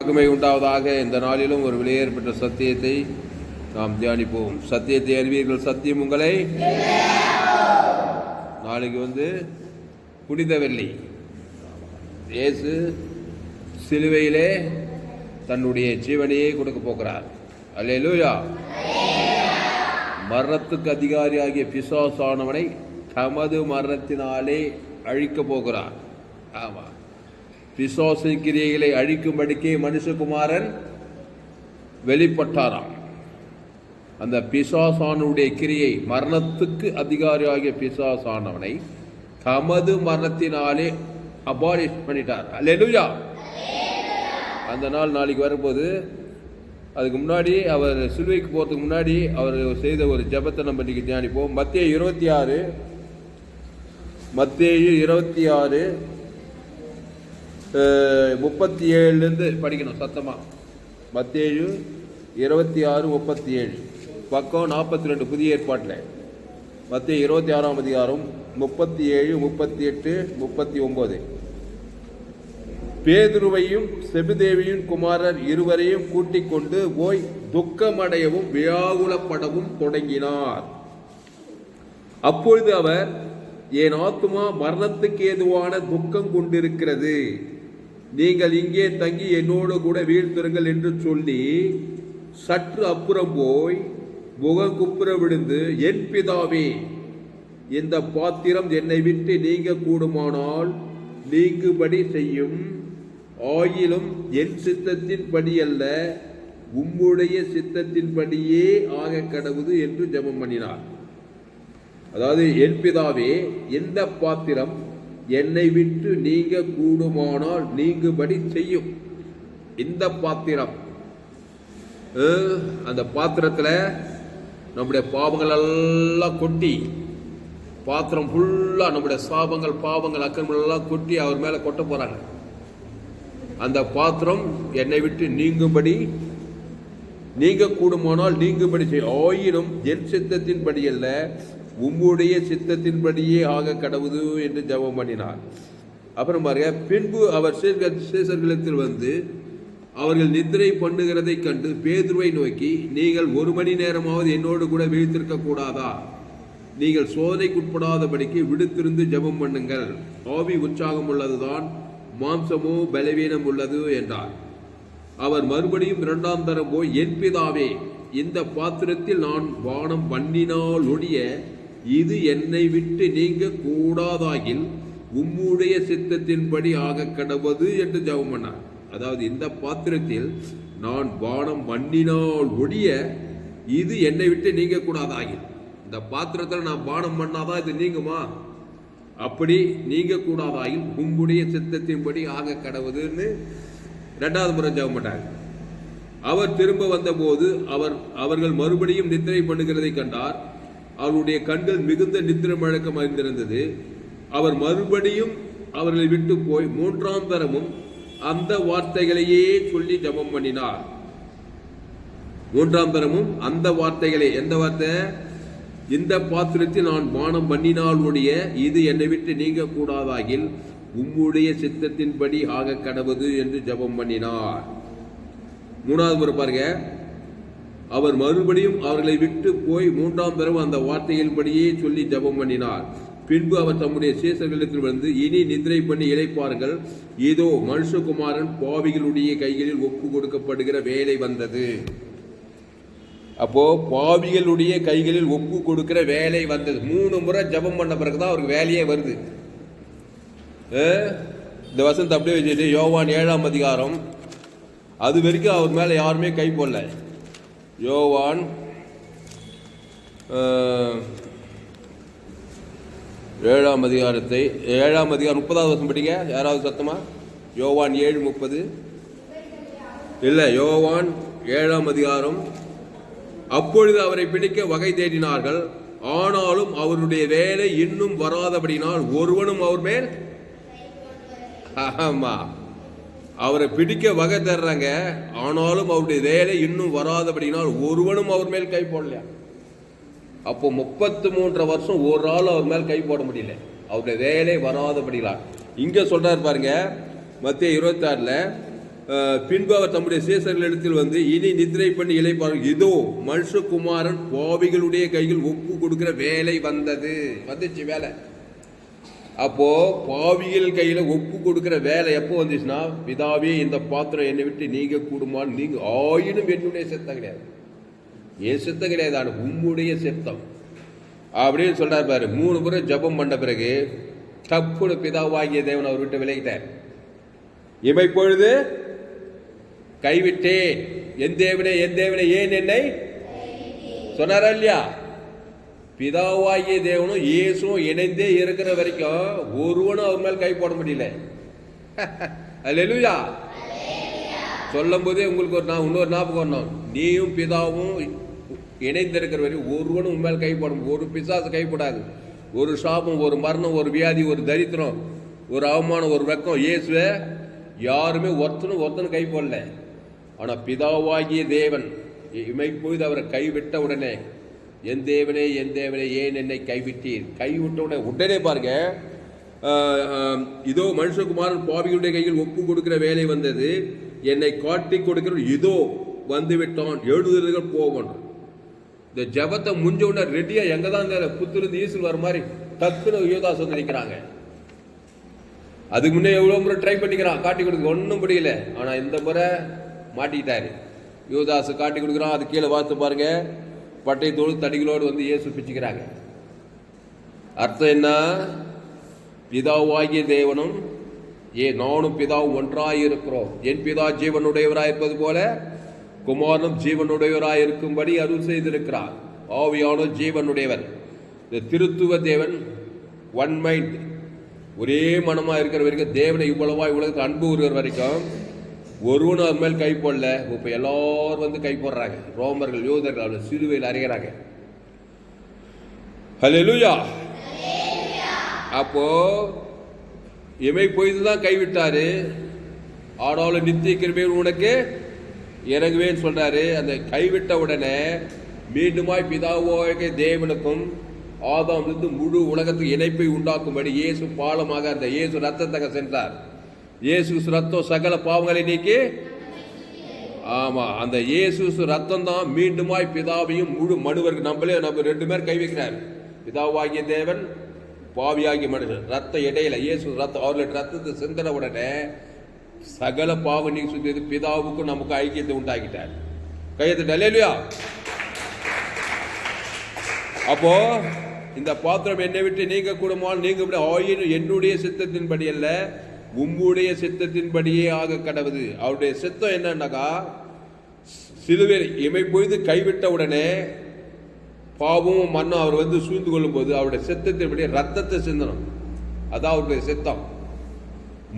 உண்டாவதாக. இந்த நாளிலும் ஒரு வெளியேற்பட்ட சத்தியத்தை நாம் தியானிப்போம். சத்தியத்தை அறிவீர்கள், சத்தியம் உங்களை. நாளைக்கு புனித வெள்ளி. இயேசு சிலுவையிலே தன்னுடைய ஜீவனையே கொடுக்க போகிறார். அல்லேலூயா. மரணத்துக்கு அதிகாரியாகிய பிசாசானவனை தமது மரணத்தினாலே அழிக்க போகிறார். ஆமா, பிசாசின் கிரியைகளை அழிக்கும்படிக்கே மனுஷகுமாரன் வெளிப்பட்டாராம். அந்த பிசாசானுடைய கிரியை, மரணத்துக்கு அதிகாரியாகிய பிசாசானவனை தமது மரணத்தினாலே அபாலிஷ் பண்ணிட்டார். அல்லேலூயா. அந்த நாள் நாளைக்கு வரும்போது, அதுக்கு முன்னாடி அவர் சிலுவைக்கு போகிறதுக்கு முன்னாடி அவர் செய்த ஒரு ஜெபத்தை நம்ம இன்னைக்கு தியானிப்போம். மத்தேயு 26:37 படிக்கணும் சத்தமா. மத்தேயு 26:37 பக்கம் 42 புதிய ஏற்பாட்டில். மத்தேயு 26ஆம் அதிகாரம் 37, 38, 39. பேதுருவையும் செபதேவியின் குமாரர் இருவரையும் கூட்டிக் கொண்டு போய் துக்கமடையவும் வியாகுலப்படவும் தொடங்கினார். அப்பொழுது அவர், என் ஆத்துமா மரணத்துக்கு ஏதுவான துக்கம் கொண்டிருக்கிறது, நீங்கள் இங்கே தங்கி என்னோடு கூட வீழ்த்துருங்கள் என்று சொல்லி சற்று அப்புறம் போய் முகங்குப்புற விழுந்து, என் பிதாவே, இந்த பாத்திரம் என்னை விட்டு நீங்க கூடுமானால் நீங்குபடி செய்யும், ஆயிலும் என் சித்தத்தின் படி அல்ல, உம்முடைய சித்தத்தின் படியே ஆக கடவுது என்று ஜெபம் பண்ணினார். அதாவது, என் பிதாவே, எந்த பாத்திரம் என்னை விட்டு நீங்க கூடுமானால் நீங்குபடி செய்யும். இந்த பாத்திரம், அந்த பாத்திரத்துல நம்முடைய பாவங்கள் எல்லாம் கொட்டி, பாத்திரம் ஃபுல்லா நம்முடைய சாபங்கள், பாவங்கள், அக்கிரமங்கள் எல்லாம் கொட்டி அவர் மேல கொட்ட போறாங்க. அந்த பாத்திரம் என்னை விட்டு நீங்கும்படி, நீங்க கூடுமானால் நீங்கும்படி செய்யும், ஆயினும் என் சித்தத்தின்படி அல்ல, உம்முடைய சித்தத்தின்படியே ஆக கடவுது என்று ஜெபம் பண்ணினார். அப்புறம் பாருங்க, பின்பு அவர் சீசர்களிடத்தில் அவர்கள் நித்திரை பண்ணுகிறதை கண்டு பேதுருவை நோக்கி, நீங்கள் 1 மணி நேரமாவது என்னோடு கூட வீழ்த்திருக்க கூடாதா? நீங்கள் சோதனைக்குட்படாதபடிக்கு விடுத்திருந்து ஜெபம் பண்ணுங்கள். ஆவி உற்சாகம் உள்ளதுதான், மாம்சமோ பலவீனம் உள்ளது என்றார். அவர் மறுபடியும் 2ஆம் தரம் போய், என் பிதாவே, இந்த பாத்திரத்தில் நான் பானம் பண்ணினால் ஒழிய இது என்னை விட்டு நீங்க கூடாதாகில் உம்முடைய சித்தத்தின்படி ஆக கடவது என்று ஜெபம் பண்ணார். அதாவது, இந்த பாத்திரத்தில் நான் பானம் பண்ணினால் ஒழிய இது என்னை விட்டு நீங்க கூடாதாகில், இந்த பாத்திரத்தில் நான் பானம் பண்ணாதான் இது நீங்குமா? அப்படி நீங்க கூடாதாயில் உம்முடைய சித்தத்தின்படி ஆக கடவுதுன்னு 2வது முறை ஜெபம் பண்ணார். அவர் திரும்ப வந்தபோது அவர்கள் மறுபடியும் நித்திரை பண்ணுகிறதை கண்டார். அவருடைய கண்கள் மிகுந்த நித்திரை மழக்கம் அறிந்திருந்தது. அவர் மறுபடியும் அவர்களை விட்டு போய் 3ஆம் தரமும் அந்த வார்த்தைகளையே சொல்லி ஜெபம் பண்ணினார். 3ஆம் தரமும் அந்த வார்த்தைகளே. எந்த வார்த்தை? இந்த பாத்திரத்தில் நான் பானம் பண்ணினால் ஒழிய இது என்னை விட்டு நீங்க கூடாதாகில் உம்முடைய சித்தத்தின்படி ஆக கடவுது என்று ஜெபம் பண்ணினார். 3வது முறை பாருங்க, அவர் மறுபடியும் அவர்களை விட்டு போய் 3ஆம் தரம் அந்த வார்த்தைகளின்படியே சொல்லி ஜெபம் பண்ணினார். பின்பு அவர் தம்முடைய சீசர்களிடத்தில் இனி நித்திரை பண்ணி இளைப்பார்கள், இதோ மனுஷகுமாரன் பாவிகளுடைய கைகளில் ஒப்பு கொடுக்கப்படுகிற வேலை வந்தது. அப்போ பாவிகளுடைய கைகளில் ஒப்பு கொடுக்கிற வேலை வந்தது. 3 முறை ஜெபம் பண்ண பிறகுதான் அவருக்கு வேலையே வருது. இந்த வசனத்தை அப்படியே வச்சுட்டு யோவான் 7ஆம் அதிகாரம், அது வரைக்கும் அவர் மேல யாருமே கை போடல. யோவான் 7ஆம் அதிகாரத்தை 7ஆம் அதிகாரம் 30வது வசனம் படிங்க யாராவது சத்தமா. யோவான் 7:30 இல்ல, யோவான் 7ஆம் அதிகாரம். அப்பொழுது அவரை பிடிக்க வகை தேடினார்கள், ஆனாலும் அவருடைய வேலை இன்னும் வராதபடினால் ஒருவனும் அவர் மேல், ஆமா, அவரை பிடிக்க வகை தேடுறாங்க, ஆனாலும் அவருடைய வேலை இன்னும் வராதபடினால் ஒருவனும் அவர் மேல் கை போடலையா. அப்போ 33 வருஷம் ஒரு ஆள் அவர் மேல் கை போட முடியல, அவருடைய வேலை வராதபடினால். இங்க சொல்றாரு பாருங்க, மத்தேயு 26 பின்பு அவர் தம்முடைய சீசர்களிடத்தில் வந்து, இனி நித்திரை பண்ணி இளைப்பார்கள், இதோ மனுஷகுமாரன் பாவிகளுடைய கையில் ஒப்பு கொடுக்கிற வேலை வந்துச்சு வேலை. அப்போ பாவிகள் கையில ஒப்பு கொடுக்கிற வேலை எப்போ வந்துச்சுன்னா, பிதாவே இந்த பாத்திரம் என்னை விட்டு நீங்க கூடுமான்னு நீங்க ஆயினும் என்னுடைய சித்தம் கிடையாது, என் சித்தம் கிடையாது, ஆனா உம்முடைய சித்தம் அப்படின்னு சொல்றாரு பாரு. 3 முறை ஜபம் பண்ண பிறகு தப்புடு பிதாவாகிய தேவன் அவர் விட்டு விலகிட்டார். இமை பொழுது கைவிட்டே, என் தேவனே என் தேவனே ஏன் என்னை சொன்னாரா இல்லையா? பிதாவாகிய தேவனும் இயேசுவும் இணைந்தே இருக்கிற வரைக்கும் ஒருவனும் அவர் மேல் கை போட முடியல. அல்லேலூயா. சொல்லும் போதே உங்களுக்கு இன்னொரு ஞாபகம் வரணும், நீயும் பிதாவும் இணைந்திருக்கிற வரைக்கும் ஒருவனும் உண்மையில் கை போட, ஒரு பிசாசு கைப்படாது. ஒரு சாபம், ஒரு மரணம், ஒரு வியாதி, ஒரு தரித்திரம், ஒரு அவமானம், ஒரு வெக்கம், இயேசுவை யாருமே ஒருத்தனும் கை போடல. ஆனா பிதாவாகிய தேவன் இமைப்பொழுது அவரை கைவிட்ட உடனே, என் தேவனே என் தேவனே ஏன் என்னை கைவிட்டீர், கைவிட்ட உடனே பாருங்க, இதோ மனுஷகுமாரன் பாவிகளுடைய கையில் ஒப்பு கொடுக்கிற வேலை வந்தது, என்னை காட்டி கொடுக்கிற இதோ வந்து விட்டான், எழுதுறதுகள் போவோம். இந்த ஜபத்தை முடிஞ்ச உடனே ரெடியா எங்கதான் புத்திருந்து ஈசல் வர மாதிரி டக்குன்னு யோதாஸ் வந்து நிற்கிறாங்க. அதுக்கு முன்னே எவ்வளவு முறை ட்ரை பண்ணிக்கிறான், காட்டி கொடுக்க ஒன்றும் முடியல. ஆனா இந்த முறை மாட்டிக்கிட்டாரு. யோதாசு காட்டி கொடுக்குறான், அது கீழே பார்த்து பாருங்க, பட்டைத்தோடு தடிகளோடு வந்து இயேசு பிச்சுக்கிறாங்க. அர்த்தம் என்ன? பிதாவாகிய தேவனும் நானும் பிதாவும் ஒன்றாய் இருக்கிறோம், என் பிதா ஜீவனுடையவராய் இருப்பது போல குமாரனும் ஜீவனுடையவராய் இருக்கும்படி அருள் செய்திருக்கிறார். ஆவியான ஜீவனுடையவர். இந்த திருத்துவ தேவன் ஒன் மைண்ட், ஒரே மனமா இருக்கிற வரைக்கும், தேவனை இவ்வளவாய் உலகத்துக்கு அன்பு வருகிற வரைக்கும் ஒருவனும் அது மேல் கை போடல. இப்ப எல்லாரும் வந்து கை போடுறாங்க. ரோமர்கள், யூதர்கள் அவர்கள் சிலுவையில் அறைகிறாங்க. ஹல்லேலூயா. அப்போ இமை பொய்துதான் கைவிட்டாரு, ஆனாலும் நித்திய கிருபை உனக்கு இறங்குவேன்னு சொல்றாரு. அந்த கைவிட்ட உடனே மீண்டுமாய் பிதாவாகிய தேவனுக்கும் ஆதாமிலிருந்து முழு உலகத்துக்கு இணைப்பை உண்டாக்கும்படி இயேசு பாலமாக அந்த இயேசு ரத்தத்தக சென்றார். இயேசு ரத்தம் சகல பாவங்களை நீக்கி, ஆமா, அந்த இயேசு ரத்தம் தான் மீண்டுமாய் பிதாவையும் முழு மனுவருக்கு நம்ம 2 பேர் கை வைக்கிறார். பிதாவாகிய தேவன், பாவியாகிய மனுஷன். ரத்த இடையில இயேசு ரத்தம், அவர்களுடைய ரத்தத்தை சிந்தின உடனே சகல பாவ நீங்க சுத்தி பிதாவுக்கும் நமக்கு ஐக்கியத்தை உண்டாக்கிட்டார். கையெழுத்து அல்லேலூயா. அப்போ இந்த பாத்திரம் என்னை விட்டு நீங்க கூடுமால் நீங்க ஆயினும் என்னுடைய சித்தத்தின்படி அல்ல, உம்முடைய சித்தத்தின்படியே ஆக கடவுது. அவருடைய சித்தம் என்னன்னாக்கா, சிலுவையில் இமை பொழுது கைவிட்ட உடனே பாவமும் மண்ணும் அவர் வந்து சூழ்ந்து கொள்ளும் போது அவருடைய சித்தத்தின்படி ரத்தத்தை சிந்தனம். அதான் அவருடைய சித்தம்.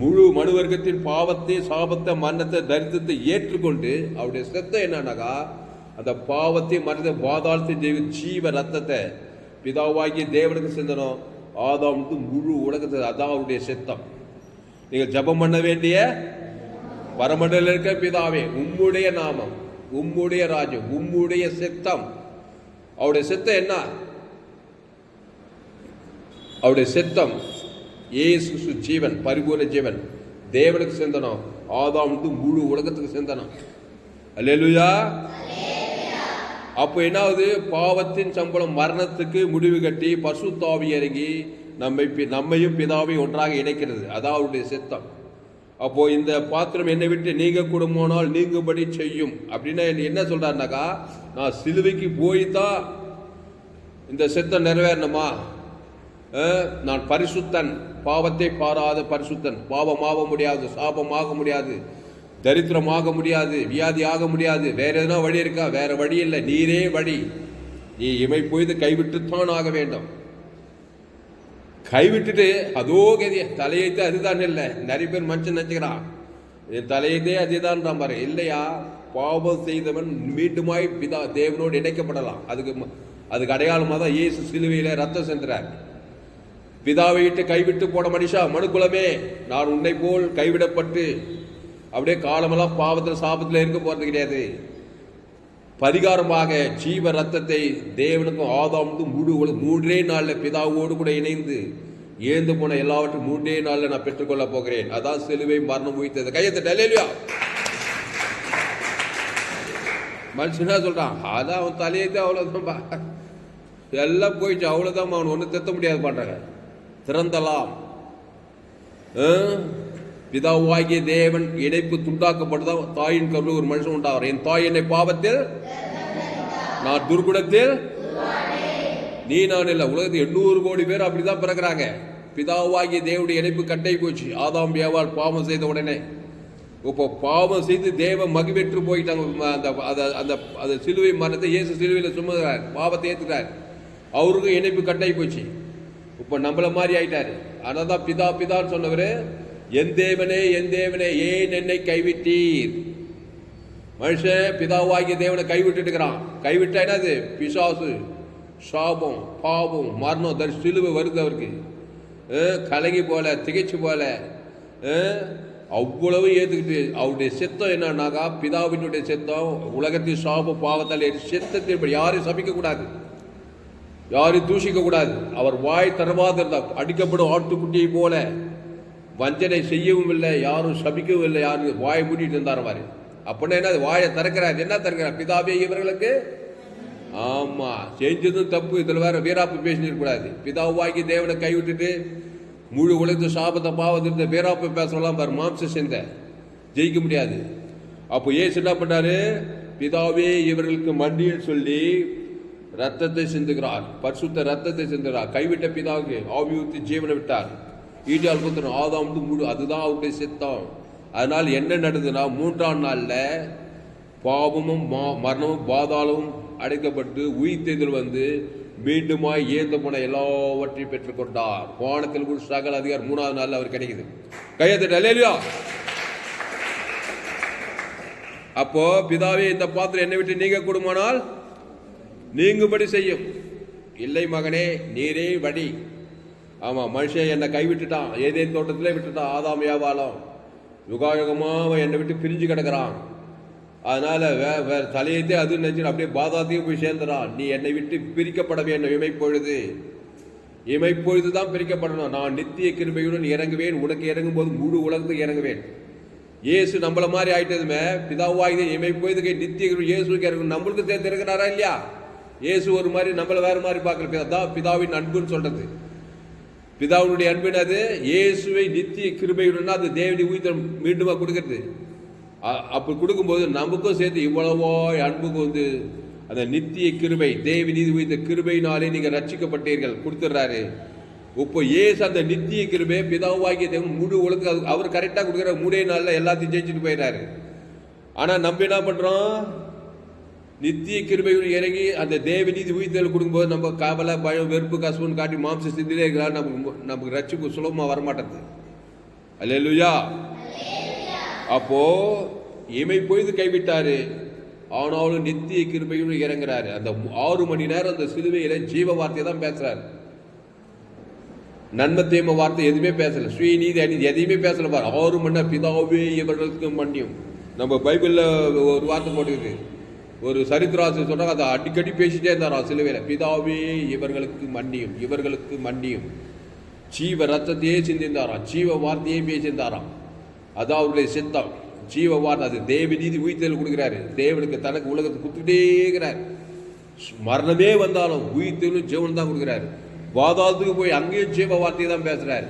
முழு மனுவர்க்கத்தின் பாவத்தை, சாபத்தை, மரணத்தை, தரித்திரத்தை ஏற்றுக்கொண்டு அவருடைய சித்தம் என்னன்னாக்கா, அந்த பாவத்தை, மரணத்தை, பாதாளத்தை ஜீவ ரத்தத்தை பிதாவாகிய தேவனுக்கு சிந்தனம், ஆதாமுக்கு முழு உலகத்தை. அதான் அவருடைய சித்தம். நீங்கள் ஜபம் பண்ண வேண்டிய பரமண்டல இருக்க பிதாவே, உம்முடைய நாமம், உம்முடைய ராஜ்யம், உம்முடைய சித்தம். அவருடைய சித்தம் என்ன? அவருடைய சித்தம் இயேசு ஜீவன், பரிபூர்ண ஜீவன், தேவனுக்கு சிந்தனம், ஆதாமுக்கு முழு உலகத்துக்கு சிந்தனம். அல்லேலூயா. அப்போ என்னாவது, பாவத்தின் சம்பளம் மரணத்துக்கு முடிவு கட்டி பரிசுத்த ஆவி இறங்கி நம்மையும் பிதாவையும் ஒன்றாக இணைக்கிறது. அதான் அவருடைய சித்தம். அப்போ இந்த பாத்திரம் என்னை விட்டு நீங்க கூடுமானால் நீங்கும்படி செய்யும் அப்படின்னா என்ன சொல்றாருனாக்கா, நான் சிலுவைக்கு போய்தான் இந்த சித்தம் நிறைவேறணுமா? நான் பரிசுத்தன், பாவத்தை பாராத பரிசுத்தன், பாவமாக முடியாது, சாபமாக முடியாது, தரித்திரமாக முடியாது, வியாதி ஆக முடியாது. வேற எதுனா வழி இருக்கா? வேற வழி இல்லை, நீரே வழி. நீ இமை பொய்து கைவிட்டுத்தான் ஆக வேண்டும். கைவிட்டுட்டு அதோ கதிய தலையைத்தே அதுதான் இல்லை. நிறைய பேர் மனுஷன் நினைச்சுக்கிறான் என் தலையைத்தே அதுதான் பாரு. இல்லையா, பாவம் செய்தவன் மீண்டுமாய் பிதா தேவனோடு இணைக்கப்படலாம். அதுக்கு அடையாளமாக தான் இயேசு சிலுவையில ரத்தம் சென்றார். பிதாவை விட்டு கைவிட்டு போன மனுஷா, மனுக்குலமே, நான் உன்னை போல் கைவிடப்பட்டு அப்படியே காலமெல்லாம் பாவத்தில் சாபத்தில் இருக்க போறது கிடையாது. பரிகாரமாக ஜீவ ரத்தத்தை தேவனுக்கும் ஆதாமுக்கும் முழு 3 நாளில் பிதாவோடு கூட இணைந்து ஏந்து போன எல்லாவற்றும் 3 நாளில் நான் பெற்றுக்கொள்ள போகிறேன். அதான் சிலுவை மரணம் உயிர்த்தது. கையெழுத்து. அல்லேலூயா. மனுஷனா சொல்றான், அதான் அவன் தலையைத்தான், அவ்வளவுதான்பா, எல்லாம் போயிடுச்சு, அவ்வளவுதான், அவன் ஒன்றும் திட்ட முடியாது பண்றாங்க. திறந்தலாம். பிதாவாகிய தேவன் இணைப்பு துண்டாக்கப்படுதான் தாயின் கருவில் ஒரு மனுஷன் உண்டாகிறார். என் தாய் என்னை பாவத்தில், நான் துர்குணத்தில், நீ நான் இல்லை. உலகத்தில் 800 கோடி பேர் அப்படிதான் பிறகுறாங்க. பிதாவாகிய தேவனுடைய இணைப்பு கட்டை போச்சு. ஆதாம் ஏவாள் பாவம் செய்த உடனே. இப்போ பாவம் செய்து தேவ மகிழ்வெற்று போயிட்டாங்க. அந்த சிலுவை மரணத்தை இயேசு சிலுவையில் சுமக்கிறார், பாவத்தை ஏற்றுக்கிறார். அவருக்கும் இணைப்பு கட்டை போச்சு. இப்போ நம்மள மாதிரி ஆயிட்டாரு. ஆனால் தான் பிதா பிதான்னு சொன்னவர், என் தேவனே என் தேவனே ஏன் என்னை கைவிட்டீர். மனுஷன் பிதாவாகிய தேவனை கைவிட்டு இருக்கிறான். கைவிட்டா என்னது? பிசாசு, சாபம், பாவம், மரணம், சிலுவை வருது அவருக்கு. கலங்கி போல, திகைச்சு போல, அவ்வளவு ஏற்றுக்கிட்டு அவருடைய சித்தம் என்னன்னாக்கா, பிதாவினுடைய சித்தம் உலகத்தின் சாபம் பாவத்தால் சித்தத்தின் யாரையும் சபிக்க கூடாது, யாரையும் தூஷிக்க கூடாது. அவர் வாய் தரவாத இருந்தார். அடிக்கப்படும் ஆட்டுக்குட்டியை போல வஞ்சனை செய்யவும் இல்லை, யாரும் சபிக்கவும் இல்லை, யாரும் வாயை மூடிட்டு இருந்தார் மாதிரி. அப்படின்னா என்ன? வாயை திறக்கிறார். என்ன திறக்கிறார்? பிதாவே இவர்களுக்கு, ஆமா, செஞ்சதும் தப்பு. இதுல வேற வீராப்பு பேசிட்டு கூடாது. பிதாவாகி தேவனை கைவிட்டுட்டு முழு உலகத்து சாபத்தை பாவத்திருந்த வீராப்பு பேசலாம் பாரு. மாம்ச சிந்தை ஜெயிக்க முடியாது. அப்போ ஏசு என்ன பண்ணாரு? பிதாவே இவர்களுக்கு மண்டின்னு சொல்லி ரத்தத்தை சிந்துகிறார், பரிசுத்த ரத்தத்தை சிந்துகிறார். கைவிட்ட பிதாவுக்கு ஆவி ஊற்றி ஜீவனை விட்டார். ஈட்டியால் குத்துறோம் ஆதாம் முழு, அதுதான் அவருடைய சித்தம். அதனால் என்ன நடந்ததுன்னா, 3ஆம் நாள்ல பாவமும் மரணமும் பாதாளமும் அடைக்கப்பட்டு உயிர்த்தெழுதல் வந்து மீண்டுமாய் ஏந்த போன எல்லாவற்றையும் பெற்றுக்கொண்டார். வானத்தில் கூட சகல அதிகாரம் 3ஆவது நாள்ல அவர் கிடைக்குது. கையெழுத்து அல்லேலூயா. அப்போ பிதாவே இந்த பாத்திரம் என்னை விட்டு நீங்க கூடுமானால் நீங்கும்படி செய்யும். இல்லை மகனே, நீரே வழி. ஆமா, மனுஷன் என்னை கைவிட்டுட்டான், ஏதேன் தோட்டத்திலே விட்டுட்டான். ஆதாம் ஏவாளும் யுகாயுகமா என்னை விட்டு பிரிஞ்சு கிடக்கிறான். அதனால வேற தலையத்தே அது நினைச்சு அப்படியே பாதாத்தையும் போய் சேர்ந்துறான். நீ என்னை விட்டு பிரிக்கப்பட வேண்டும். இமைப்பொழுது தான் பிரிக்கப்படணும். நான் நித்திய கிருபையுடன் இறங்குவேன். உனக்கு இறங்கும் போது முழு உலகத்துக்கு இறங்குவேன். இயேசு நம்மள மாதிரி ஆயிட்டதுமே பிதாவாகி இமைப்பொழுதுக்கு நித்திய கிருபை இயேசுக்கு இறங்கும். நம்மளுக்கு சேர்த்து இருக்கிறாரா இல்லையா? இயேசு ஒரு மாதிரி, நம்மள வேற மாதிரி பார்க்கல. அதான் பிதாவின் அன்புன்னு சொல்றது. பிதாவுடைய அன்பின் அது இயேசுவை நித்திய கிருபையுடன் அது தேவடி உயிர் மீண்டுமா கொடுக்கறது. அப்படி கொடுக்கும்போது நமக்கும் சேர்த்து இவ்வளவோ அன்புக்கு வந்து அந்த நித்திய கிருபை, தேவி நீதி உயிர்த்த கிருபையினாலே நீங்க ரட்சிக்கப்பட்டீர்கள் கொடுத்துடுறாரு. இப்போ ஏசு அந்த நித்திய கிருபை பிதாவாகிய தேவன் முழு உலக அவர் கரெக்டாக கொடுக்குற 3 நாள்ல எல்லாத்தையும் ஜெயிச்சுட்டு போயிடுறாரு. ஆனா நம்ம என்ன பண்றோம்? நித்திய கிருபையுடன் இறங்கி அந்த தேவ நீதி உயிர்த்தல் கொடுக்கும்போது நம்ம கவலை, பயம், வெறுப்பு, கசுவன் காட்டி மாம்ச சிந்திலே இருக்கிறார். நமக்கு ரட்சிப்பு சுலபமா வரமாட்டது. அல்லேலூயா. அப்போ இமை பொழுது கைவிட்டாரு, ஆனாலும் நித்திய கிருபையுடன் இறங்குறாரு. அந்த 6 மணி நேரம் அந்த சிலுவையில ஜீவ வார்த்தையை தான் பேசுறாரு. நன்மை தீமை வார்த்தை எதுவுமே பேசல, ஸ்ரீநீதி அநீதி எதையுமே பேசல பாரு. 6 மணி நேரம் பிதாவே இவர்களுக்கு மன்னியும். நம்ம பைபிள்ல ஒரு வார்த்தை போட்டுக்குது, ஒரு சரித்திராசிரியர் சொல்றாங்க, அதை அடிக்கடி பேசிட்டே இருந்தாரா சிலுவையில. பிதாவே இவர்களுக்கு மன்னியும், இவர்களுக்கு மன்னியும். ஜீவ ரத்தத்தையே சிந்திந்தாராம், ஜீவ வார்த்தையே பேசியிருந்தாராம். அதான் அவருடைய சித்தம். ஜீவ வார்த்தை அது தேவ நீதி உயிர்த்தல் கொடுக்கிறாரு. தேவனுக்கு தனக்கு உலகத்தை கொடுத்துட்டே இருக்கிறார். மரணமே வந்தாலும் உயிர்த்தலும் ஜீவன் தான் கொடுக்கிறாரு. பாதாளத்துக்கு போய் அங்கேயும் ஜீவ வார்த்தையை தான் பேசுறாரு.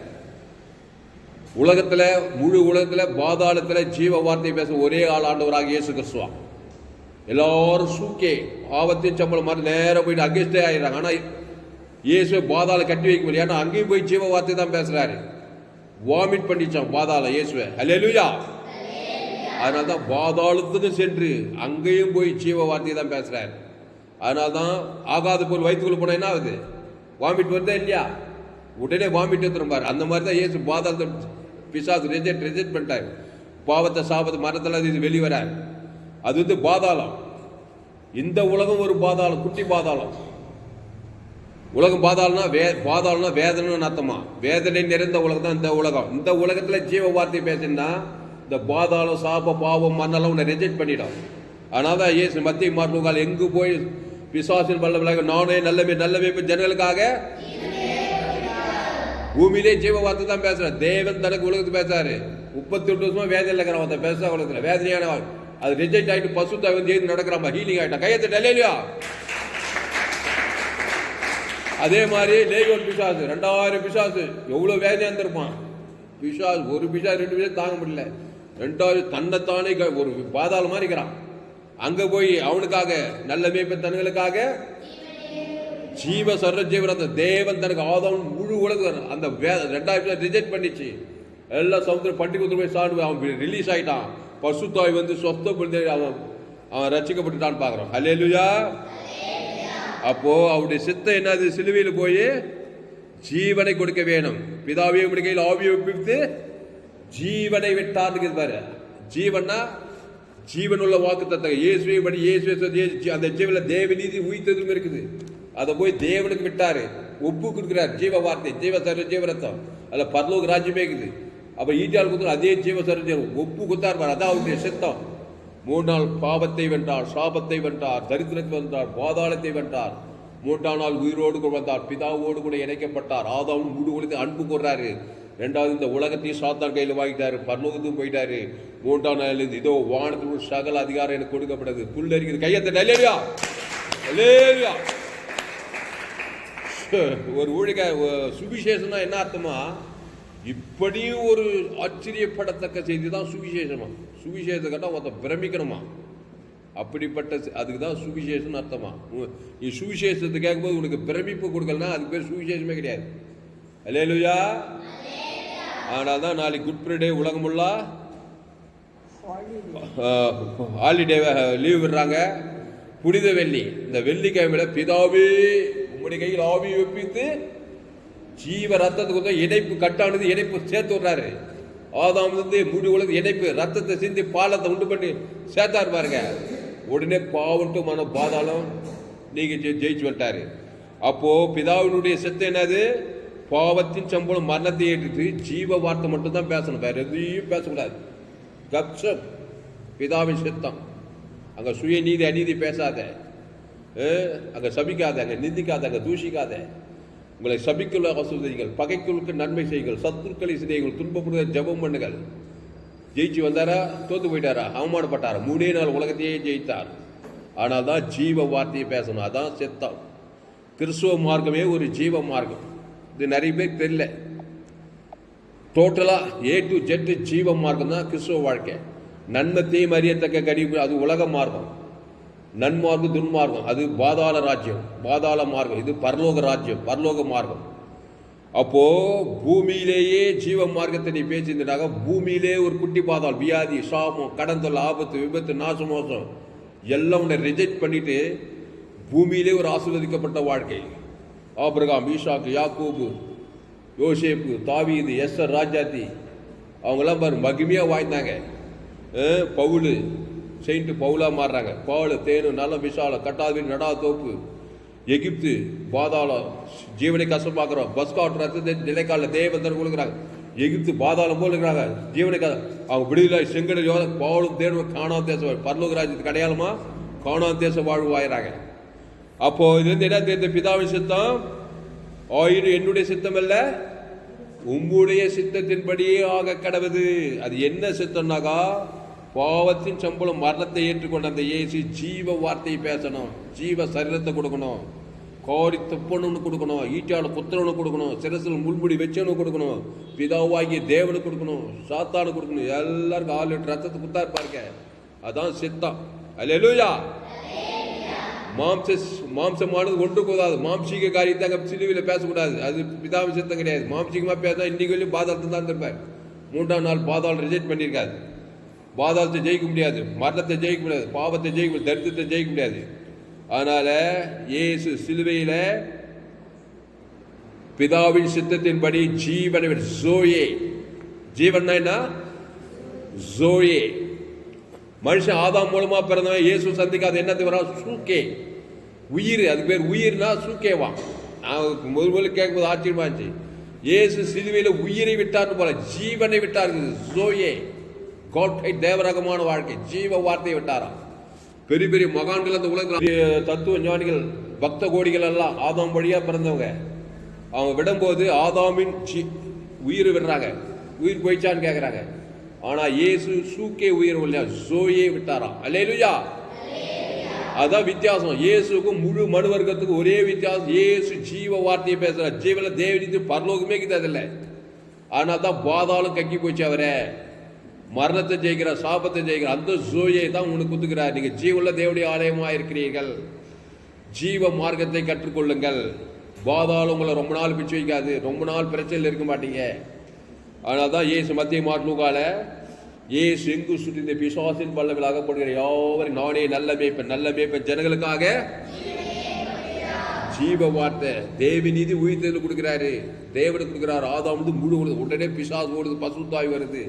உலகத்துல முழு உலகத்துல பாதாளத்துல ஜீவ வார்த்தையை பேச ஒரே ஆள் ஆண்டவராக இயேசு கிறிஸ்துவா. எல்லாரும் சூக்கே ஆபத்தின் சம்பளம் மாதிரி நேரம் போயிட்டு அங்கேயே ஆயிடுறாங்க. ஆனா இயேசுவை பாதாள கட்டி வைக்க முடியாது. ஏன்னா அங்கேயும் போய் ஜீவ வார்த்தை தான் பேசுறாரு. வாமிட் பண்ணிச்சான் பாதாள இயேசுவை. அல்லேலூயா. அதனால்தான் பாதாளத்துக்கு சென்று அங்கேயும் போய் ஜீவ வார்த்தையை தான் பேசுறாரு. அதனால்தான் ஆகாத பொருள் வயிற்றுக்குள்ள போனா என்ன ஆகுது? வாமிட் வருதா இல்லையா? உடனே வாமிட் எடுத்துருப்பாரு. அந்த மாதிரி தான் இயேசு பாதாளத்தை பிசாசு ரிஜெக்ட் பண்ணிட்டாரு. பாவத்தை சாபத்தை மரத்தில் இது வெளிவராரு. அது வந்து பாதாளம். இந்த உலகம் ஒரு பாதாளம், குட்டி பாதாளம். உலகம் பாதாளம்னா பாதாளம்னா வேதனைன்னு அர்த்தமா. வேதனை நிறைந்த உலகம் தான் இந்த உலகம். இந்த உலகத்துல ஜீவ வார்த்தை பேசினா இந்த பாதாளம், சாப, பாவம், மண்ணெல்லாம் உன்னை ரிஜெக்ட் பண்ணிடும். அதனால இயேசு மத்திய மார்க்கால் எங்கு போய் பிசாசின் வல்லவராக நானே நல்லவே ஜனங்களுக்காக பூமியிலே ஜீவ வார்த்தை தான் பேசுறாரு. தேவன் தனக்கு உலகத்துக்கு பேசுறாரு. 38 வருஷமா வேதனையில் இருக்கிறவன் பேசுற உலகத்துல வேதனையான அது ரிஜெக்ட் ஆயிட்டு பசுத்தாய் வந்து எழுந்து நடக்கிறாமா, ஹீலிங் ஆயிட்டான். கையத்தை இல்லையா? அதே மாதிரி லேகியோன் பிசாசு 2000 பிசாசு எவ்வளவு வேதனையா இருந்திருப்பான். பிசாசு ஒரு பிசாசு 2 பிசாசு தாங்க முடியல. 2000 தன்னைத்தானே ஒரு பாதாள மாதிரி இருக்கிறான். அங்க போய் அவனுக்காக நல்ல மேய்ப்பன் தன்களுக்காக ஜீவ சர்வ ஜீவரத்த தேவன் தனக்கு ஆதாம் முழு உலக அந்த 2000 ரிஜெக்ட் பண்ணிச்சு. எல்லாம் சமுத்திரம் பண்டி குதிரை போய் சாடு அவன் ரிலீஸ் ஆயிட்டான். பசுத்தாய் வந்து சொத்தப்படுத்தி அவன் ரசிக்கப்பட்டுட்டான்னு பாக்குறான். ஹல்லேலூயா. அப்போ அவருடைய சித்தம் என்னது? சிலுவையில் போய் ஜீவனை கொடுக்க வேணும். பிதாவே உடைய கையில் ஆவியை ஒப்பித்து ஜீவனை விட்டார்னு பாரு. ஜீவன்னா ஜீவன் உள்ள வாக்கு தத்தம். இயேசுவை படி இயேசு அந்த ஜீவன தேவ நீதி உயிர்த்ததும் இருக்குது. அதை போய் தேவனுக்கு விட்டாரு, ஒப்பு கொடுக்கிறார். ஜீவ வார்த்தை, ஜீவ சர்வ ஜீவரத்தம், அதுல பரலோக ராஜ்யமே இருக்குது. அப்ப ஈட்டால் கொடுத்து அதே ஜீவ சர்வ ஒப்பு கொடுத்தார். அதான் அவருடைய சித்தம். 3 நாள் பாவத்தை வென்றார், சாபத்தை வென்றார், தரித்திரத்தை வென்றார், பாதாளத்தை வென்றார். 3ஆம் நாள் உயிரோடு வந்தார், பிதாவோடு கூட இணைக்கப்பட்டார். ஆதாம் முழு கொடுத்து அன்பு கூறாரு. 2வது இந்த உலகத்தையும் சாத்தான் கையில் வாங்கிட்டாரு, பரலோகத்துக்கும் போயிட்டாரு. 3ஆம் நாள் இதோ வானத்தில் சகல அதிகாரம் எனக்கு கொடுக்கப்பட்டது. புல்லரிக்குது. கையத்தை இல்லையா? இல்லையா? ஒரு ஊழிக சுவிசேஷம்னா என்ன அர்த்தமா? இப்படியும் ஒரு ஆச்சரியப்படத்தக்க செய்தி தான் சுவிசேஷமா. சுவிசேஷத்தை கேட்டால் ஒருத்தன் பிரமிக்கணுமா? அப்படிப்பட்ட அதுக்கு தான் சுவிசேஷம்னு அர்த்தமா. நீ சுவிசேஷத்தை கேட்கும்போது உனக்கு பிரமிப்பு கொடுக்கலன்னா அதுக்கு பேர் சுவிசேஷமே கிடையாது. அல்லேலூயா. ஆனால் தான் நாளைக்கு குட் ஃப்ரைடே உலகமுள்ளா ஹாலிடே லீவ் விடுறாங்க. புனித வெள்ளி. இந்த வெள்ளிக்கிழமையில பிதாவே உங்களுடைய கையில் ஆவியை ஒப்பித்து ஜீவ ரத்தத்துக்கு இணைப்பு கட்டானது, இணைப்பு சேர்த்து விடுறாரு. ஆதாம் வந்து முடி உலக இணைப்பு ரத்தத்தை சிந்தி பாலத்தை உண்டு பண்ணி சேர்த்தாரு பாருங்க. உடனே பாவட்டு மன பாதாளம் நீங்க ஜெயிச்சு விட்டாரு. அப்போ பிதாவினுடைய சித்தம் என்னது? பாவத்தின் சம்பளம் மரணத்தை ஏற்றுட்டு ஜீவ வார்த்தை மட்டும் தான் பேசணும், வேற எதையும் பேசக்கூடாது. கப்சப் பிதாவின் சித்தம். அங்க சுய நீதி அநீதி பேசாத, அங்க சபிக்காத, அங்க நிந்திக்காத, அங்க தூஷிக்காத. உங்களை சபிக்குள்ள ஆசீர்வதிங்கள், பகைக்குழுக்கு நன்மை செய்யுங்கள், சத்துருக்களை சிதையுங்கள், துன்பப்படுவதை ஜெபம் பண்ணுங்கள். ஜெயிச்சு வந்தாரா? தோத்து போயிட்டாரா? அவமானப்பட்டாரா? 3 நாள் உலகத்தையே ஜெயித்தார். ஆனால் தான் ஜீவ வார்த்தையை பேசணும். அதான் சித்தம். கிறிஸ்துவ மார்க்கமே ஒரு ஜீவ மார்க்கம். இது நிறைய பேர் தெரியல. டோட்டலா A to Z ஜீவ மார்க்கம் தான் கிறிஸ்துவ வாழ்க்கை. நன்மத்தையும் அறியத்தக்க கடிப்பு அது உலக மார்க்கம். நன்மார்க்கம் துன்மார்க்கம் அது பாதாள ராஜ்யம், பாதாள மார்க்கம். இது பரலோக ராஜ்யம், பரலோக மார்க்கம். அப்போ பூமியிலேயே ஜீவ மார்க்கத்தை நீ பேசியிருந்தாங்க, பூமியிலே ஒரு குட்டி பாதாளம், வியாதி, சாபம், கடன் தொல்லை, ஆபத்து, விபத்து, நாசமோசம் எல்லாம் உன்னை ரிஜெக்ட் பண்ணிட்டு பூமியிலே ஒரு ஆசீர்வதிக்கப்பட்ட வாழ்க்கை. ஆபிரகாம், ஈசாக்கு, யாக்கூபு, யோசேப்பு, தாவீது, எஸ்ஸர், ராஜாத்தி அவங்கெல்லாம் பாரு மகிமையா வாழ்ந்தாங்க. பவுலு செயின்ட் பவுலா மாறுறாங்க. பால் தேனு நல்ல விசாலம் கட்டாது நடா தோப்பு, எகிப்து பாதாளம், ஜீவனை கஷ்டப்பாக்குறோம், பஸ் காட்டு ரத்தத்தை நிலைக்கால தேவந்தர் கொடுக்குறாங்க. எகிப்து பாதாளம் போல் இருக்கிறாங்க, ஜீவனை அவங்க விடுதலை செங்கடல் யோத பாவலும் தேனும் காணாத தேசம், பரலோக ராஜ்யத்துக்கு அடையாளமா காணாத தேச வாழ்வு வாயிறாங்க. அப்போ இது வந்து என்ன தெரிந்த பிதாவின் சித்தம், ஆயிரம் என்னுடைய சித்தம் அல்ல உம்முடைய சித்தத்தின்படியே ஆக கடவுது. அது என்ன சித்தம்னாக்கா, பாவத்தின் சம்பளம் மரணத்தை ஏற்றுக்கொண்ட அந்த இயேசு ஜீவ வார்த்தையை பேசணும், ஜீவ சரீரத்தை கொடுக்கணும், கோரி துப்பணும்னு கொடுக்கணும், ஈட்டால குத்துறவனு கொடுக்கணும், சிரசில் முள்முடி வச்சவனு கொடுக்கணும், பிதாவாகிய தேவனுக்கு கொடுக்கணும், சாத்தானு கொடுக்கணும், எல்லாருக்கும் 6 லிட்டர் ரத்தத்தை குத்தா இருப்பாருங்க. அதான் சித்தம். அல்லேலூயா. மாம்சமானது ஒன்று கூடாது, மாம்சீக காரியத்தை அங்கே சிலுவையில் பேசக்கூடாது. அது பிதாவின் சித்தம் கிடையாது. மாம்சீகமாக பேசினா இன்னைக்கு வெளியும் பாதாளத்தை தான் இருப்பார். 3ஆம் நாள் பாதாளம் ரிஜெக்ட் பண்ணியிருக்காரு. பாதாளத்தை ஜெயிக்க முடியாது, மரணத்தை ஜெயிக்க முடியாது, பாவத்தை ஜெயிக்க முடியாது, தரித்திரத்தை ஜெயிக்க முடியாது. அதனால இயேசு சிலுவையில பிதாவின் சித்தத்தின்படி ஜீவனை ஜோயே, ஜீவன் என்ன? ஜோயே. மனுஷன் ஆதாம் மூலமா பிறந்தவன் இயேசு சந்திக்காத என்னத்துக்கு வரா? சூக்கே, உயிர். அதுக்கு பேர் உயிர்னா சூக்கேவா. நான் முதல் கேட்கும்போது ஆச்சரியமா இருந்துச்சு. இயேசு சிலுவையில உயிரை விட்டார்னு போல ஜீவனை விட்டார். ஜோயே, காட்ஃபைட், தேவரகமான வாழ்க்கை, ஜீவ வார்த்தையை விட்டாராம். பெரிய பெரிய மகான்கள் அந்த உலகத்தில் தத்துவ ஞானிகள் பக்த கோடிகள் எல்லாம் ஆதாம் வழியா பிறந்தவங்க. அவங்க விடும்போது ஆதாமின் உயிர் விடுறாங்க. உயிர் போயிச்சான்னு கேட்குறாங்க. ஆனா இயேசு சூக்கே உயிர் ஜோயே விட்டாராம். அல்லேலூயா. அதான் வித்தியாசம். இயேசுக்கும் முழு மனு வர்க்கத்துக்கு ஒரே வித்தியாசம். இயேசு ஜீவ வார்த்தையை பேசுறார். ஜீவன தேவனித்து பரலோகமே கிட்டதில்லை. ஆனா தான் பாதாளம் கக்கி போச்சு. அவரே மரணத்தை ஜெயிக்கிற, சாபத்தை ஜெயிக்கிற அந்த ஜோயை தான் உங்களுக்கு குத்துக்கிறார். நீங்க ஜீவனுள்ள தேவனுடைய ஆலயமா இருக்கிறீர்கள். ஜீவ மார்க்கத்தை கற்றுக்கொள்ளுங்கள். பாதாளம் உங்களை ரொம்ப நாள் பிச்சு வைக்காது. ரொம்ப நாள் பிரச்சனையில் இருக்க மாட்டீங்க. ஆனால் தான் இயேசு மத்திய மார்லூகால இயேசு எங்கு சுற்றி இந்த பிசாசின் பல்லவில் அகப்படுகிற யாவரும் நானே நல்ல மேய்ப்பன் ஜனங்களுக்காக ஜீவ வார்த்தை தேவி நீதி உயிர்த்தெழுதல் கொடுக்கிறாரு. தேவனுக்கு கொடுக்கிறாரு. ஆதாம் வந்து முழு உடனே பிசாசு ஓடுது, பசுத்தாய் வருது.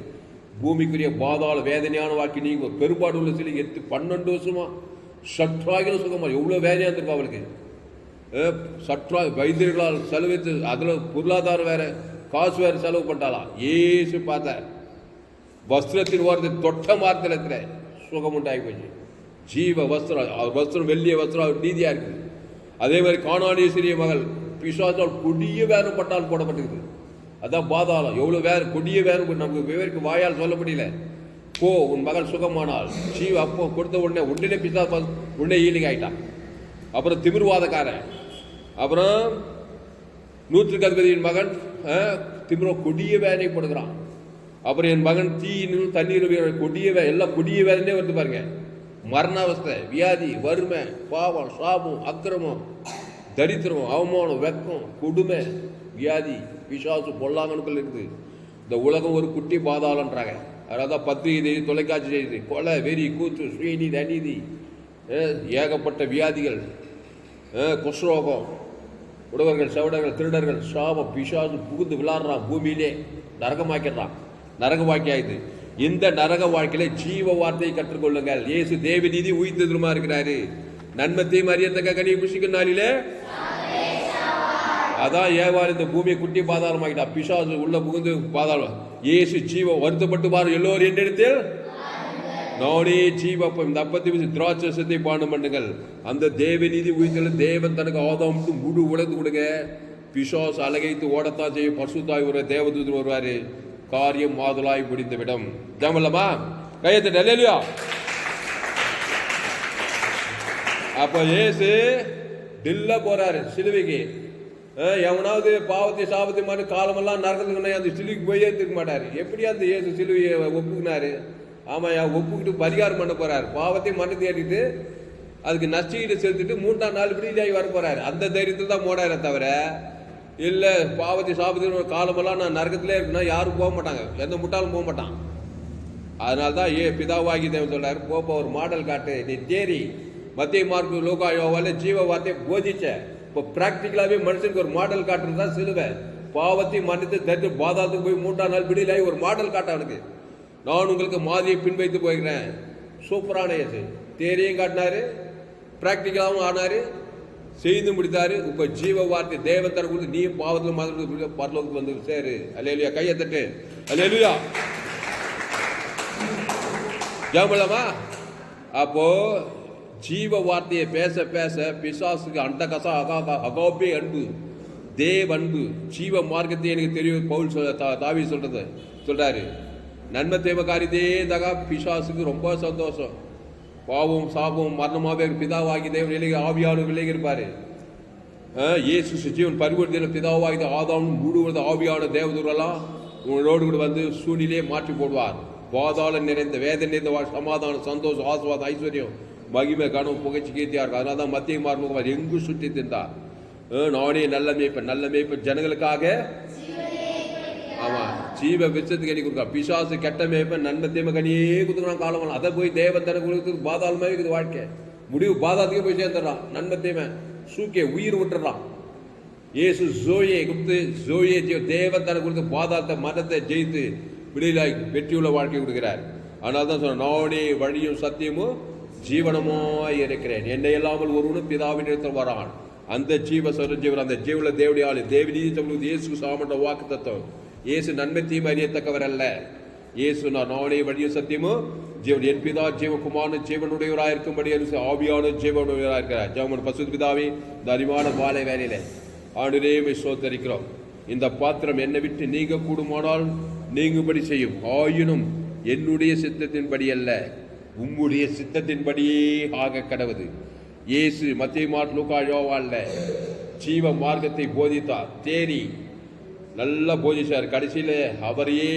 பூமிக்குரிய பாதாள வேதனையான வாக்கி நீங்க பெரும்பாடு உள்ள சிலை 12 வருஷமா சற்றாகிற சுகமா எவ்வளவு வேதனையா இருந்திருப்பா அவளுக்கு. சற்றா வைத்தியர்களால் செலவித்து அதுல பொருளாதாரம் வேற, காசு வேற செலவு பண்ணாலாம். ஏசு பார்த்த வஸ்திரத்தின் வார்த்தை தொட்ட மாத்திரத்துல சுகம் உண்டாகி போச்சு. ஜீவ வஸ்திரம் வெள்ளிய வஸ்திரம் நீதியா இருக்குது. அதே மாதிரி கானானிய சிறிய மகள் பிசாசால் கொடிய வேறுபட்டால் போடப்பட்டிருக்கு. அதான் பாதாளம். எவ்வளவு வேறு கொடிய வேறு நமக்கு விவரிக்க வாயால் சொல்ல முடியல. போ உன் மகள் சுகமானால் ஜீவ அப்போ கொடுத்த உடனே பிசா உடனே ஈலிங் ஆயிட்டான். அப்புறம் திமிர்வாதக்காரன், அப்புறம் 100 அதிபதியின் மகன் திமிர கொடிய வேதனை போடுகிறான். அப்புறம் என் மகன் தீயினும் தண்ணீர் கொடிய எல்லாம் கொடிய வேதனையே வருது பாருங்க. மரணாவஸ்தை, வியாதி, வறுமை, பாவம், சாபம், அக்கிரமம், தரித்திரம், அவமானம், வெக்கம், கொடுமை, வியாதி, பிசாசு, பொல்லாங்கனுக்கள் இருக்குது. இந்த உலகம் ஒரு குட்டி பாதாளன்றாங்க. அதான் பத்திரிகை, தொலைக்காட்சி செய்தி, கொலை, வெறி, கூத்து, ஸ்ரீநீதி, அநீதி, ஏகப்பட்ட வியாதிகள், குஷ்ரோகம், உடவர்கள், செவடர்கள், திருடர்கள், சாபம், பிசாசு புகுந்து விளாடுறான். பூமியிலே நரகமாக்கிடுறான். நரகவாக்கி ஆயுது. இந்த நரக வாழ்க்கையில ஜீவ வார்த்தையை கற்றுக்கொள்ளுங்கள். இயேசு தேவ நீதி உயிர்த்தெழுதலுமா இருக்கிறாரு. நன்மத்தையும் அறியத்தக்க கனி புசிக்கும் நாளிலே அதான் ஏவாள் இந்த பூமியை குட்டி பாதாளம் ஆகிட்டா. பிசாசு உள்ள புகுந்து பாதாளம். இயேசு ஜீவ வருத்தப்பட்டு பாரு எல்லோரும் என்னிடத்தில் நானே ஜீவப்பம் இந்த அப்பத்தை திராட்சத்தை பானம் பண்ணுங்கள். அந்த தேவ நீதி உயிர்த்தெழு தேவன் தனக்கு ஆதாம் முழு உலகத்து கொடுங்க. பிசாசு அலகைத்து ஓடத்தான் செய்யும். பசுத்தாய் ஒரு தேவதூதர் வருவாரு. காரியம் மாதுளாய் முடிந்த விடம். ஜாமல்லமா கையத்தை அல்லேலூயா. அப்ப இயேசு டில்ல போறாரு சிலுவைக்கு. எவனாவது பாவத்தை சாபத்தை மாதிரி காலமெல்லாம் நரகத்துக்கு அந்த சிலுவைக்கு போயே இருக்க மாட்டாரு. எப்படி அந்த இயேசு சிலுவையை ஒப்புக்கினாரு? ஆமா, ஒப்புக்கிட்டு பரிகாரம் பண்ண போறாரு. பாவத்தை மண்ணு தேடிட்டு அதுக்கு நஷ்டீடு செலுத்திட்டு 3ஆம் நாள் விடுதலை வர போறாரு. அந்த தைரியத்தில் தான் போனாரே தவிர இல்ல பாவத்தை சாபத்தை காலமெல்லாம் நான் நரகத்திலே இருக்குன்னா யாரும் போக மாட்டாங்க. எந்த முட்டாலும் போக மாட்டான். அதனால்தான் பிதாவாகி தேவன் சொல்றாரு, போப்ப ஒரு மாடல் காட்டு. நீ தேரி மத்திய மார்க்கு லோகா யோவால ஜீவ வார்த்தையை போதிச்ச. இப்போ பிராக்டிக்கலாவே மனுஷனுக்கு ஒரு மாடல் காட்டுறது தான் சிலுவை. பாவத்தை மன்னித்து தரித்து பாதாளத்துக்கு போய் 3ஆம் நாள் விடுதலை ஒரு மாடல் காட்ட அவனுக்கு. நான் உங்களுக்கு மாதிரியை பின்வைத்து போகிறேன். சூப்பரான இயேசு தேரியும் காட்டினாரு, பிராக்டிக்கலாகவும் ஆனாரு, செய்து முடித்தாரு. இப்ப ஜீவ வார்த்தை தேவத்தர கொடுத்து நீ பாவத்தில் மாதிரி பரலோகத்துக்கு வந்து சேரு. அல்லேலூயா. கையை தட்டு. அல்லேலூயா. ஜாமலமா. அப்போ ஜீவ வார்த்தையை பேச பேச பிசாசுக்கு அண்ட கசா அகாபே அன்பு, தேவ அன்பு, ஜீவ மார்க்கத்தை எனக்கு தெரியும். பவுல் தாவி சொல்றாரு. நன்மை தேவ காரியத்தே தகா பிசாசுக்கு ரொம்ப சந்தோஷம். பாவம் சாபம் மரணமாவே பிதாவாகி தேவன் விலகி ஆவியான விலகி இருப்பாரு. இயேசு ஜீவன் பரிவர்த்தனை பிதாவாகி ஆதாம் முழுவதும் ஆவியான தேவதூரெல்லாம் உங்களோடு கூட வந்து சூழ்நிலையே மாற்றி போடுவார். பாதாளம் நிறைந்த வேதனை நிறைந்த சமாதானம், சந்தோஷம், ஆசுவாதம், ஐஸ்வர்யம், மகிமை, கனவு, புகழ்ச்சி, கீர்த்தியா இருக்கும். அதனால தான் மத்திய மார்க்கம் எங்கு சுற்றி தின்றார். நானே நல்ல மேய்ப்பன் ஜனங்களுக்காக. ஆமா, ஜீவ விருட்சத்துக்கு கனி கொடுக்க. பிசாசு கெட்ட மேய்ப்பன் நன்மை தீமை கனியே கொடுத்துக்கிறான் காலம். அதை போய் தேவன் தன கொடுத்து பாதாளமே இருக்குது வாழ்க்கை. முடிவு பாதாளத்துக்கே போய் சேர்ந்துடுறான். நன்மை தீமை சூக்கே உயிர் விட்டுறான். இயேசு ஜோயை கொடுத்து ஜோயை தேவன் தன கொடுத்து பாதாளத்தை மரணத்தை ஜெயித்து விடுதலாய் வெற்றியுள்ள வாழ்க்கை கொடுக்கிறார். அதனால தான் சொன்ன நானே வழியும் சத்தியமும் ஜீவனமாய் இருக்கிறேன். என்னை இல்லாமல் ஒருவனும் பிதாவின் இடத்தில் வரான். அந்த ஜீவ ஜீவன் அந்த ஜீவன தேவடைய ஆளு தேவநீதி சொல்லுவது இயேசு சாமன்ற வாக்கு தத்துவம். இயேசு நன்மை தீமை அறியத்தக்கவர் அல்ல. இயேசு நானே வழியும் சத்தியமும் ஜீவன். என் பிதா ஜீவகுமாரன் ஜீவனுடையவராக இருக்கும்படி ஆவியான ஜீவனுடையவராக இருக்கிறார். ஜெபம். பசுத்த பிதாவே, இந்த அறிவான மாலை வேலையில ஆண்டுரேமை சோத்தரிக்கிறோம். இந்த பாத்திரம் என்னை விட்டு நீங்க கூடுமானால் நீங்கும்படி செய்யும். ஆயினும் என்னுடைய சித்தத்தின்படி அல்ல, உம்முடைய சித்தத்தின்படியே ஆக கடவுது. இயேசு மத்தேயு மார்க்கு லூக்கா யோவான்ல ஜீவ மார்க்கத்தை போதித்தார். தேறி நல்லா போதிச்சார். கடைசியில் அவரையே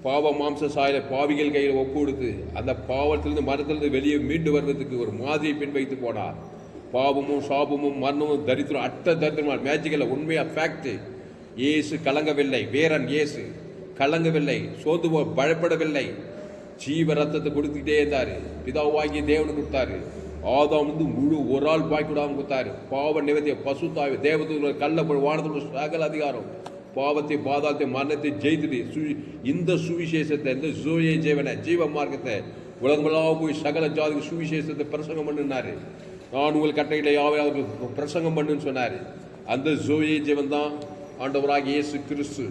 பாவ மாம்ச சாயல பாவிகள் கையில் ஒப்பு கொடுத்து அந்த பாவத்திலிருந்து மரணத்திலிருந்து வெளியே மீண்டு வருவதற்கு ஒரு மாதிரியை பின்வைத்து போனார். பாவமும் சாபமும் மரணமும் தரித்திரம் அட்ட தரித்திரமான மேஜிக்கல்ல உண்மையா ஃபேக்ட். இயேசு கலங்கவில்லை. வீரன் இயேசு கலங்கவில்லை, சோர்ந்து பயப்படவில்லை. ஜீவ ரத்தத்தை கொடுத்துக்கிட்டே இருந்தாரு. பிதாவாகி தேவனுக்கு கொடுத்தாரு. ஆதாம் வந்து முழு ஒரு ஆள் பாய்க்கூடாம கொடுத்தாரு. பாவ நிவர்த்திய பசுத்தாய் தேவதூர் கல்ல வானத்தோட சகல அதிகாரம் பாவத்தை பாதாளத்தை மரணத்தை ஜெயித்துட்டு இந்த சுவிசேஷத்தை இந்த ஜோயே ஜீவனை ஜீவ மார்க்கத்தை உலகமெல்லாம் போய் சகல ஜாதிக்கு சுவிசேஷத்தை பிரசங்கம் பண்ணினாரு. நான் உங்கள் கட்டைகளை யாவையாவது பிரசங்கம் பண்ணுன்னு சொன்னாரு. அந்த ஜோயே ஜீவன் தான் ஆண்டவராக இயேசு கிறிஸ்து.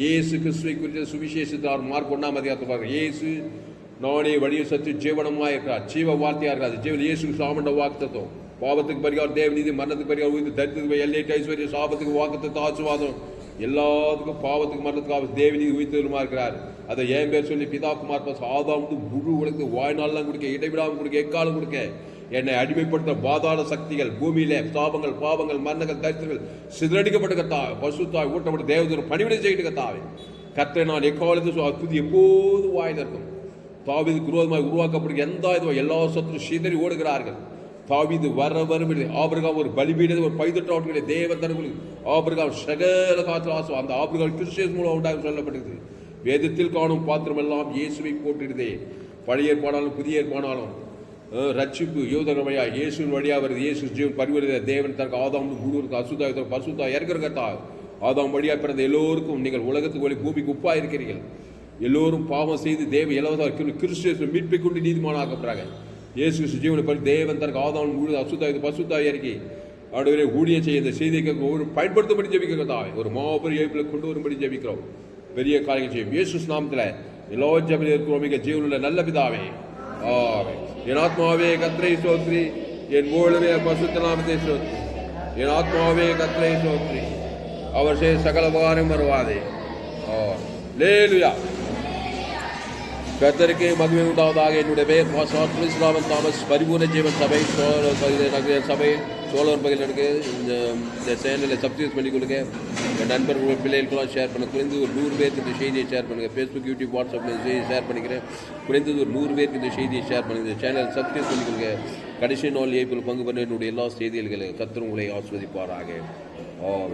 இயேசு கிறிஸ்துவை குறித்த சுவிசேஷத்தை அவர் மார்க் 1ஆம் அதிகாரத்தில் இயேசு நானே வழியை சத்து ஜீவனமாக இருக்கிறார். ஜீவ வார்த்தையாக இருக்காது. ஜீவன் இயேசு சாமண்ட வாக்குத்தத்தம். பாவத்துக்கு பரிகாரம் தேவநீதி, மரணத்துக்கு பரிகாரம் உயிர், தரித்திரத்துக்கு எல்லைட்டு ஐஸ்வர்யம், சாபத்துக்கு வாக்குத்தத்தம், ஆசீர்வாதம், எல்லாத்துக்கும் பாவத்துக்கு மரணத்துக்கு தேவநீதி உயிர்த்தலுமா இருக்கிறார். அதை ஏன் பேர் சொல்லி பிதா குமார் ஆதாம் வந்து முழு உலகத்துக்கு வாழ்நாள்லாம் கொடுக்க, இடைவிடாமல் கொடுக்க, எக்காலம் கொடுக்க, என்னை அடிமைப்படுத்த பாதாள சக்திகள் பூமியில சாபங்கள் பாவங்கள் மரணங்கள் தரித்திரங்கள் சிதறடிக்கப்பட்ட கத்தாவே பசுத்தாய் ஊட்டப்பட்ட தேவதூர் பணிவிடை செய்யிட்டு கத்தாவே கத்தை நான் எக்காலத்து துதி எப்போது வாய் நிற்கும். தாவீதுக்கு விரோதமாக உருவாக்கப்படுகிற எந்த இதுவோ எல்லா சத்துரும் சிதறி ஓடுகிறார்கள். தாவீது வர ஆபிரகாம் ஒரு பலிபீடத்தை ஒரு பைதட்டாவுடைய தேவ தரங்களுக்கு ஆபிரகாம் சகல காற்று ஆசம் அந்த ஆபிரகாம் கிறிஸ்டியஸ் மூலம் உண்டாக சொல்லப்பட்டது. வேதத்தில் காணும் பாத்திரம் எல்லாம் இயேசுவை போட்டிடுதே. பழைய ஏற்பாடாலும் புதிய ஏற்பாடாலும் ரட்சிப்பு யோதனமையா இயேசுவின் வழியாக வருது. இயேசு ஜீவன் பரிவருத தேவன் தனக்கு ஆதாம் முழுவதுக்கு அசுத்தா பசுத்தா இறக்குற கத்தா ஆதாம் வழியாக பிறந்த எல்லோருக்கும் நீங்கள் உலகத்துக்கு வழி பூமிக்கு உப்பா இருக்கிறீர்கள். எல்லோரும் பாவம் செய்து தேவ இலவச கிறிஸ்து மீட்பை கொண்டு நீதிமான ஆக்கப்படுறாங்க. இயேசு கிறிஸ்து ஜீவனை பற்றி தேவன் தனக்கு ஆதாம் முழுவதும் அசுத்தா பசுத்தா இறக்கி அவருடைய ஊழியம் செய்ய இந்த செய்தியை ஒரு பயன்படுத்தபடி ஜெபிக்கிறதா ஒரு மாபெரும் ஏய்ப்பில் கொண்டு வரும்படி ஜெபிக்கிறோம். பெரிய காரியங்கள் செய்யும் இயேசு நாமத்தில் எல்லா ஜெபத்தில் இருக்கிறோம். மிக ஜீவனுள்ள நல்ல பிதாவே ஆமென். என் ஆத்மாவே கர்த்தரை ஸ்தோத்திரி, என் மூலமே பரிசுத்த நாமத்தை ஸ்தோத்திரி. என் ஆத்மாவே கர்த்தரை ஸ்தோத்திரி, அவர் செய்த சகல உபகாரம் மறவாதே. அல்லேலூயா. கர்த்தருக்கு மகிமை உண்டாவதாக. என்னுடைய பெயர் பாஸ்டர் கிறிஸ்துராமன் தாமஸ். பரிபூர்ண ஜீவன் சபை சபை சோழன் பகுதியில் எனக்கு இந்த சேனலில் சப்ஸ்கிரைப் பண்ணி கொடுங்க. என் நண்பர்கள் பிள்ளைகளுக்கெல்லாம் ஷேர் பண்ண. குறைந்து ஒரு 100 பேருக்கு இந்த செய்தியை ஷேர் பண்ணுங்கள். ஃபேஸ்புக் யூடியூப் வாட்ஸ்அப்பில் செய்தி ஷேர் பண்ணிக்கிறேன். குறைந்தது ஒரு 100 பேருக்கு இந்த செய்தியை ஷேர் பண்ணுங்கள். இந்த சேனல் சப்ஸ்கிரைப் பண்ணி கொடுங்க. கடைசி நாள் ஏப்பில் பங்கு பண்ண என்னுடைய எல்லா செய்திகளை கர்த்தர் உங்களை ஆஸ்வதிப்பாராக.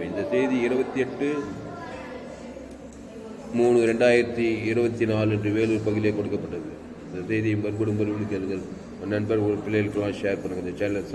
இந்த செய்தி 28/3/2024 என்று வேலூர் பகுதியிலே கொடுக்கப்பட்டது. இந்த செய்தியை மறுபடியும் கேளுங்கள். நண்பர்கள் பிள்ளைகளுக்கெல்லாம் ஷேர் பண்ணுங்கள். இந்த சேனல்